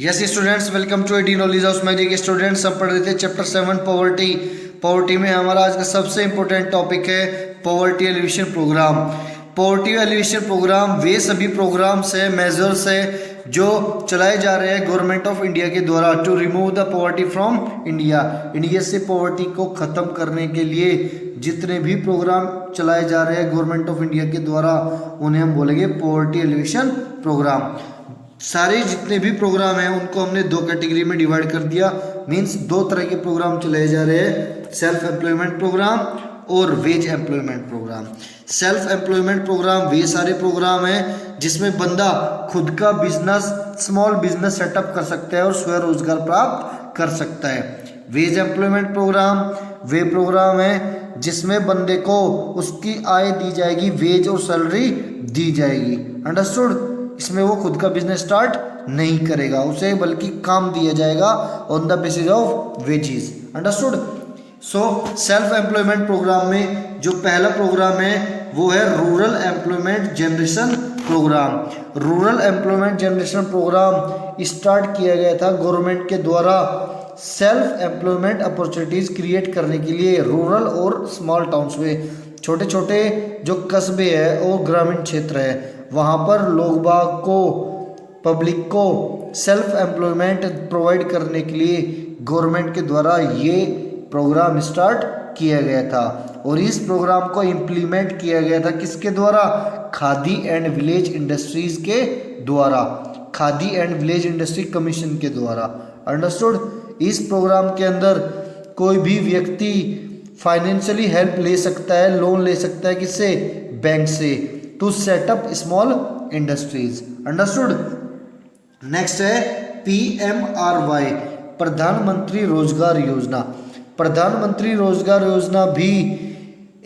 Yes students, welcome to AD knowledge house. My dear students, हम पढ़ रहे थे चैप्टर 7 पॉवर्टी। पॉवर्टी में हमारा आज का सबसे इंपॉर्टेंट टॉपिक है poverty alleviation programme. Poverty alleviation programme वे सभी प्रोग्राम्स है, मेजर्स है जो चलाए जा रहे हैं गवर्नमेंट ऑफ इंडिया के द्वारा to remove the poverty from India. India से पॉवर्टी को ख़त्म करने के लिए जितने भी प्रोग्राम चलाए जा रहे हैं गवर्नमेंट ऑफ इंडिया के द्वारा उन्हें हम बोलेंगे पॉवर्टी एलिवेशन प्रोग्राम। सारे जितने भी प्रोग्राम हैं उनको हमने दो कैटेगरी में डिवाइड कर दिया। मींस दो तरह के प्रोग्राम चलाए जा रहे हैं, सेल्फ एम्प्लॉयमेंट प्रोग्राम और wage employment programme. Self employment programme वे सारे प्रोग्राम हैं जिसमें बंदा खुद का बिजनेस, स्मॉल बिजनेस सेटअप कर सकता है और स्वरोजगार प्राप्त कर सकता है। वेज एम्प्लॉयमेंट प्रोग्राम वे प्रोग्राम है जिसमें बंदे को उसकी आय दी जाएगी, वेज और सैलरी दी जाएगी। अंडरस्टूड? इसमें वो खुद का बिजनेस स्टार्ट नहीं करेगा, उसे बल्कि काम दिया जाएगा on the basis of wages. Understood? So self employment programme में जो पहला प्रोग्राम है वो है rural employment generation programme. Rural employment generation programme start किया गया था गवर्नमेंट के द्वारा सेल्फ एम्प्लॉयमेंट अपॉर्चुनिटीज क्रिएट करने के लिए रूरल और स्मॉल टाउन्स में, छोटे छोटे जो कस्बे हैं और ग्रामीण क्षेत्र है, वहाँ पर लोग बाग को, पब्लिक को सेल्फ एम्प्लॉयमेंट प्रोवाइड करने के लिए गवर्नमेंट के द्वारा ये प्रोग्राम स्टार्ट किया गया था। और इस प्रोग्राम को इम्प्लीमेंट किया गया था किसके द्वारा? खादी एंड विलेज इंडस्ट्रीज के द्वारा, khadi and village industry commission के द्वारा। अंडरस्टूड? इस प्रोग्राम के अंदर कोई भी व्यक्ति फाइनेंशियली हेल्प ले सकता है, लोन ले सकता है, किससे? बैंक से, to set up small industries. Understood? Next है PMRY, प्रधानमंत्री रोजगार योजना। प्रधानमंत्री रोजगार योजना भी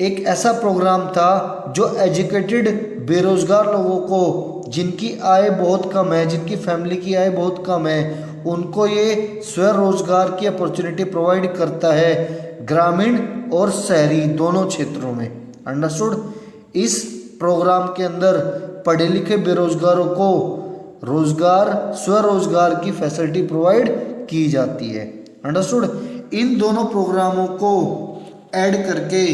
एक ऐसा प्रोग्राम था जो एजुकेटेड बेरोजगार लोगों को, जिनकी आय बहुत कम है, जिनकी फैमिली की आय बहुत कम है, उनको ये स्वरोजगार की अपॉर्चुनिटी प्रोवाइड करता है ग्रामीण और शहरी दोनों क्षेत्रों में। अंडरस्टूड? इस प्रोग्राम के अंदर पढ़े लिखे बेरोजगारों को रोजगार, स्वरोजगार की फैसिलिटी प्रोवाइड की जाती है। अंडरस्टूड? इन दोनों प्रोग्रामों को ऐड करके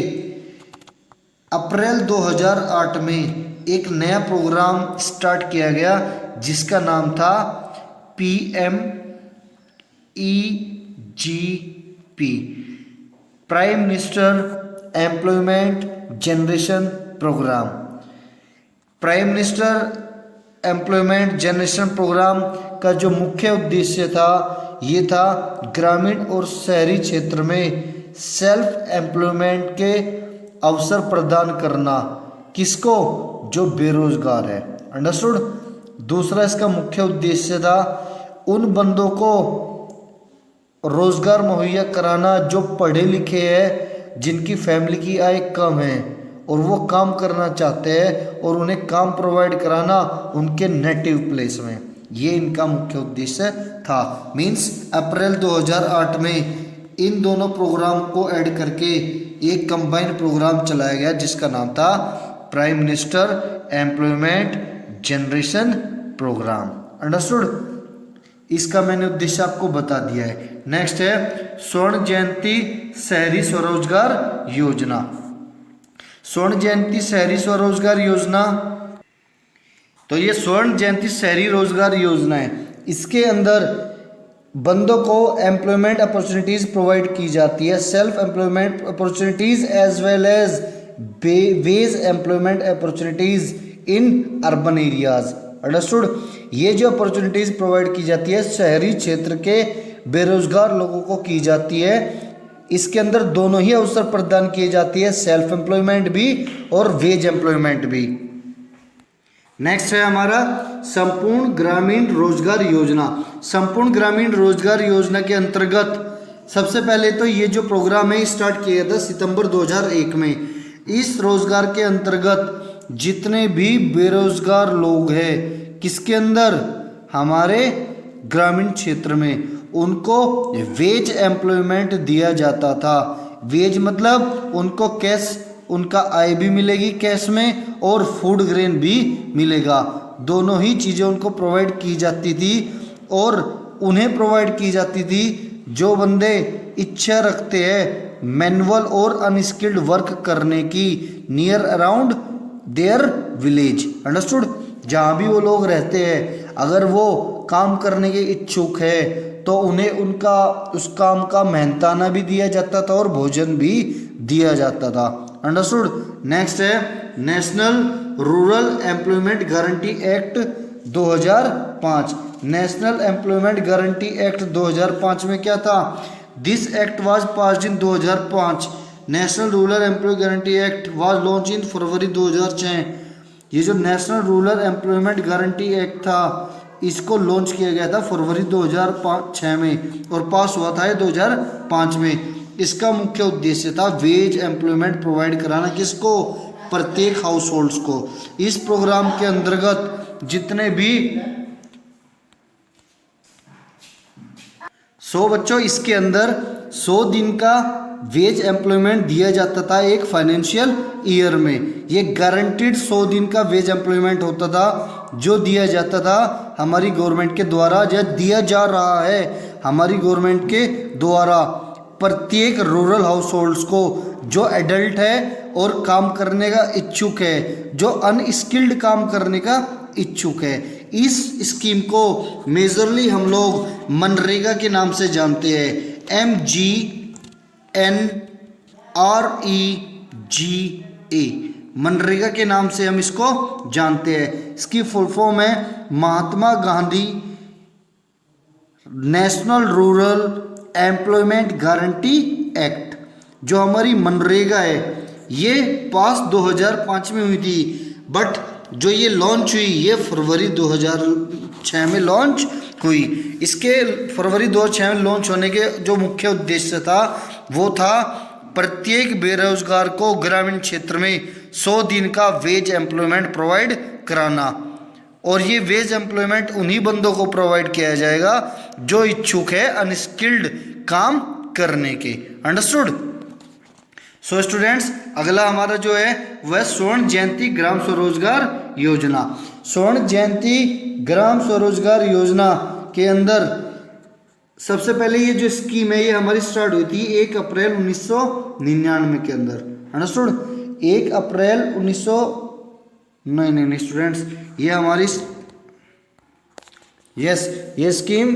अप्रैल 2008 में एक नया प्रोग्राम स्टार्ट किया गया जिसका नाम था PMEGP, prime minister employment generation programme. Prime minister employment generation programme का जो मुख्य उद्देश्य था ये था ग्रामीण और शहरी क्षेत्र में सेल्फ एम्प्लॉयमेंट के अवसर प्रदान करना। किसको? जो बेरोजगार है। अंडरस्टूड? दूसरा इसका मुख्य उद्देश्य था उन बंदों को रोजगार मुहैया कराना जो पढ़े लिखे हैं, जिनकी फैमिली की आय कम है और वो काम करना चाहते हैं, और उन्हें काम प्रोवाइड कराना उनके नेटिव प्लेस में। ये इनका मुख्य उद्देश्य था। मींस अप्रैल 2008 में इन दोनों प्रोग्राम को ऐड करके एक कंबाइंड प्रोग्राम चलाया गया जिसका नाम था prime minister employment generation programme. Understood? इसका मैंने उद्देश्य आपको बता दिया है। नेक्स्ट है स्वर्ण जयंती शहरी स्वरोजगार योजना। स्वर्ण जयंती शहरी स्वरोजगार योजना, तो ये स्वर्ण जयंती शहरी रोजगार योजना है। इसके अंदर बंदों को एम्प्लॉयमेंट अपॉर्चुनिटीज प्रोवाइड की जाती है, self employment opportunities as well as wage employment opportunities in urban areas. Understood? ये जो अपॉर्चुनिटीज प्रोवाइड की जाती है शहरी क्षेत्र के बेरोजगार लोगों को की जाती है। इसके अंदर दोनों ही अवसर प्रदान किए जाती है, सेल्फ एम्प्लॉयमेंट भी और वेज एम्प्लॉयमेंट भी। नेक्स्ट है हमारा संपूर्ण ग्रामीण रोजगार योजना। संपूर्ण ग्रामीण रोजगार योजना के अंतर्गत सबसे पहले तो ये जो प्रोग्राम है स्टार्ट किया था सितंबर 2001 में। इस रोजगार के अंतर्गत जितने भी बेरोजगार लोग हैं, किसके अंदर? हमारे ग्रामीण क्षेत्र में, उनको वेज एम्प्लॉयमेंट दिया जाता था। वेज मतलब उनको कैश, उनका आय भी मिलेगी कैश में और फूड ग्रेन भी मिलेगा, दोनों ही चीज़ें उनको प्रोवाइड की जाती थी। और उन्हें प्रोवाइड की जाती थी जो बंदे इच्छा रखते हैं मैनुअल और अनस्किल्ड वर्क करने की near around their village. Understood? जहाँ भी वो लोग रहते हैं अगर वो काम करने के इच्छुक है तो उन्हें उनका उस काम का मेहनताना भी दिया जाता था और भोजन भी दिया जाता था। अंडरस्टूड? नेक्स्ट है national rural employment guarantee act 2005। National employment guarantee act 2005 में क्या था? This act was passed in 2005। National rural employ guarantee act was launch in February 2006। ये जो national rural employment guarantee act था इसको लॉन्च किया गया था फरवरी 2006 में और पास हुआ था 2005 में। इसका मुख्य उद्देश्य था वेज एम्प्लॉयमेंट प्रोवाइड कराना, किसको? प्रत्येक हाउस होल्ड्स को। इस प्रोग्राम के अंतर्गत जितने भी 100 बच्चों इसके अंदर 100 दिन का वेज एम्प्लॉयमेंट दिया जाता था एक फाइनेंशियल ईयर में। ये गारंटीड 100 दिन का वेज एम्प्लॉयमेंट होता था जो दिया जाता था हमारी गवर्नमेंट के द्वारा, या दिया जा रहा है हमारी गवर्नमेंट के द्वारा प्रत्येक रूरल हाउस होल्ड्स को जो एडल्ट है और काम करने का इच्छुक है, जो अनस्किल्ड काम करने का इच्छुक है। इस स्कीम को मेजरली हम लोग मनरेगा के नाम से जानते हैं, MGNREGA, मनरेगा के नाम से हम इसको जानते हैं। इसकी फुल फॉर्म है Mahatma Gandhi national rural employment guarantee act. जो हमारी मनरेगा है ये पास 2005 में हुई थी, बट जो ये लॉन्च हुई ये फरवरी 2006 में लॉन्च हुई। इसके फरवरी 2006 में लॉन्च होने के जो मुख्य उद्देश्य था वो था प्रत्येक बेरोजगार को ग्रामीण क्षेत्र में 100 दिन का वेज एम्प्लॉयमेंट प्रोवाइड कराना। और ये वेज एम्प्लॉयमेंट उन्हीं बंदों को प्रोवाइड किया जाएगा जो इच्छुक है अनस्किल्ड काम करने के। अंडरस्टूड? सो स्टूडेंट्स, अगला हमारा जो है वह स्वर्ण जयंती ग्राम स्वरोजगार योजना। स्वर्ण जयंती ग्राम स्वरोजगार योजना के अंदर सबसे पहले ये जो स्कीम है ये हमारी स्टार्ट हुई थी 1 अप्रैल 1999 के अंदर। अंडरस्टूड? 1 अप्रैल 1900 नहीं स्टूडेंट्स, ये हमारी ये स्कीम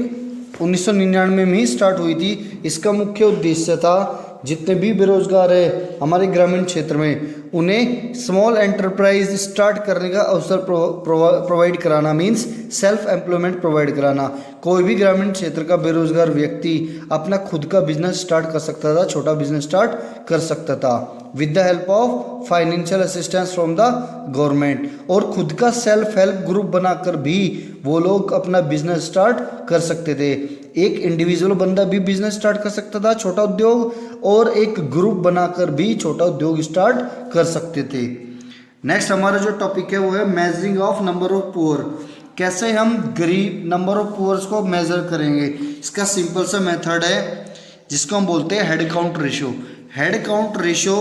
1999 में ही स्टार्ट हुई थी। इसका मुख्य उद्देश्य था जितने भी बेरोजगार है हमारे ग्रामीण क्षेत्र में उन्हें स्मॉल एंटरप्राइज स्टार्ट करने का अवसर प्रोवाइड कराना, मींस सेल्फ एम्प्लॉयमेंट प्रोवाइड कराना। कोई भी ग्रामीण क्षेत्र का बेरोजगार व्यक्ति अपना खुद का बिजनेस स्टार्ट कर सकता था, छोटा बिजनेस स्टार्ट कर सकता था with the help of financial assistance from the government. और खुद का सेल्फ हेल्प ग्रुप बनाकर भी वो लोग अपना बिजनेस स्टार्ट कर सकते थे। एक इंडिविजुअल बंदा भी बिजनेस स्टार्ट कर सकता था, छोटा उद्योग, और एक ग्रुप बनाकर भी छोटा उद्योग स्टार्ट कर सकते थे। नेक्स्ट हमारा जो टॉपिक है वो है measuring of number of poor. कैसे हम गरीब नंबर ऑफ पुअर्स को मेजर करेंगे? इसका सिंपल सा मेथड है जिसको हम बोलते हैं head count ratio. Head count ratio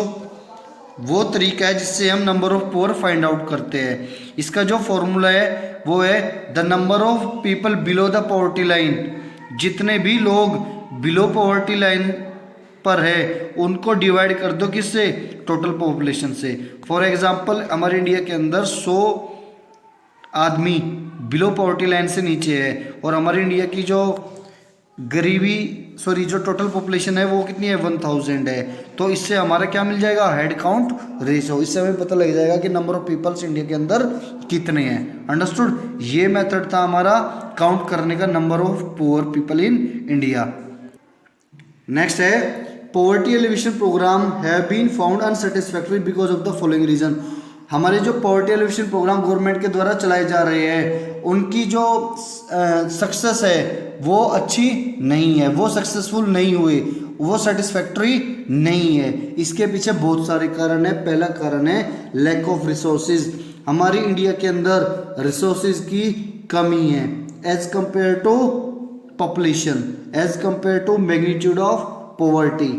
वो तरीका है जिससे हम number of poor find out करते हैं। इसका जो फॉर्मूला है वो है the number of people below the poverty line. जितने भी लोग बिलो पॉवर्टी लाइन पर है उनको डिवाइड कर दो किससे? टोटल पॉपुलेशन से। फॉर एग्जांपल हमारे इंडिया के अंदर 100 आदमी बिलो पॉवर्टी लाइन से नीचे है और हमारे इंडिया की जो जो टोटल पॉपुलेशन है वो कितनी है? 1000 है। तो इससे हमारा क्या मिल जाएगा? Head count ratio. इससे हमें पता लग जाएगा कि नंबर ऑफ पीपल्स इंडिया के अंदर कितने हैं। अंडरस्टूड? ये मेथड था हमारा काउंट करने का number of poor people in India. Next है poverty alleviation programme have been found unsatisfactory because of the following reason. हमारे जो पॉवर्टी एलिवेशन प्रोग्राम गवर्नमेंट के द्वारा चलाए जा रहे हैं उनकी जो सक्सेस है वो अच्छी नहीं है, वो सक्सेसफुल नहीं हुए, वो सेटिस्फैक्टरी नहीं है। इसके पीछे बहुत सारे कारण है। पहला कारण है लैक ऑफ रिसोर्सेज। हमारी इंडिया के अंदर रिसोर्सेज की कमी है as compare to population, as compare to magnitude of poverty.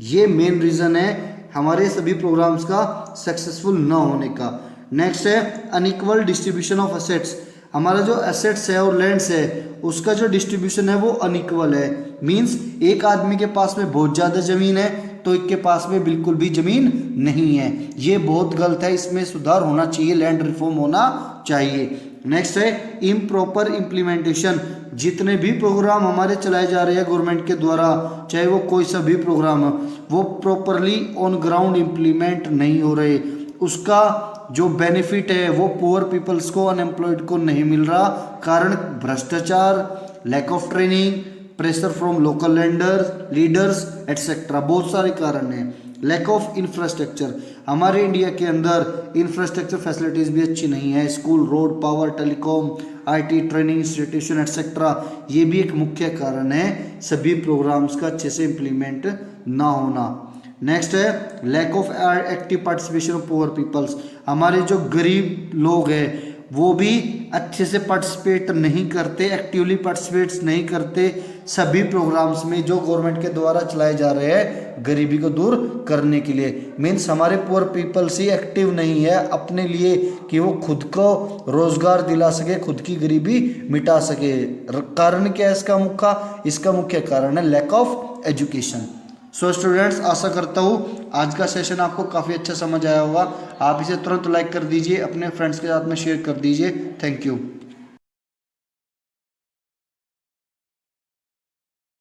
ये मेन रीजन है हमारे सभी प्रोग्राम्स का सक्सेसफुल न होने का। नेक्स्ट है अनइक्वल डिस्ट्रीब्यूशन ऑफ असेट्स। हमारा जो एसेट्स है और लैंड्स है उसका जो डिस्ट्रीब्यूशन है वो अनइक्वल है। मींस एक आदमी के पास में बहुत ज़्यादा ज़मीन है तो एक के पास में बिल्कुल भी ज़मीन नहीं है। ये बहुत गलत है, इसमें सुधार होना चाहिए, लैंड रिफॉर्म होना चाहिए। नेक्स्ट है इम्प्रॉपर इम्प्लीमेंटेशन। जितने भी प्रोग्राम हमारे चलाए जा रहे हैं गवर्नमेंट के द्वारा, चाहे वो कोई सा भी प्रोग्राम हो, वो प्रॉपरली ऑन ग्राउंड इम्प्लीमेंट नहीं हो रहे। उसका जो बेनिफिट है वो पुअर पीपल्स को, अनएम्प्लॉयड को नहीं मिल रहा। कारण भ्रष्टाचार, lack of training, pressure from local leaders etcetera, बहुत सारे कारण हैं। लैक ऑफ इंफ्रास्ट्रक्चर, हमारे इंडिया के अंदर इंफ्रास्ट्रक्चर फैसिलिटीज़ भी अच्छी नहीं है। School, road, power, telecom, IT, training institution etcetera, ये भी एक मुख्य कारण है सभी प्रोग्राम्स का अच्छे से इम्प्लीमेंट ना होना। नेक्स्ट है lack of active participation of poor peoples. हमारे जो गरीब लोग हैं वो भी अच्छे से पार्टिसिपेट नहीं करते, एक्टिवली पार्टिसिपेट नहीं करते सभी प्रोग्राम्स में जो गवर्नमेंट के द्वारा चलाए जा रहे हैं गरीबी को दूर करने के लिए। मीन्स हमारे पुअर पीपल्स ही एक्टिव नहीं है अपने लिए कि वो खुद को रोजगार दिला सके, खुद की गरीबी मिटा सके। कारण क्या है इसका मुख्य कारण है lack of education. So students, आशा करता हूँ आज का सेशन आपको काफ़ी अच्छा समझ आया होगा। आप इसे तुरंत लाइक कर दीजिए, अपने फ्रेंड्स के साथ में शेयर कर दीजिए। Thank you.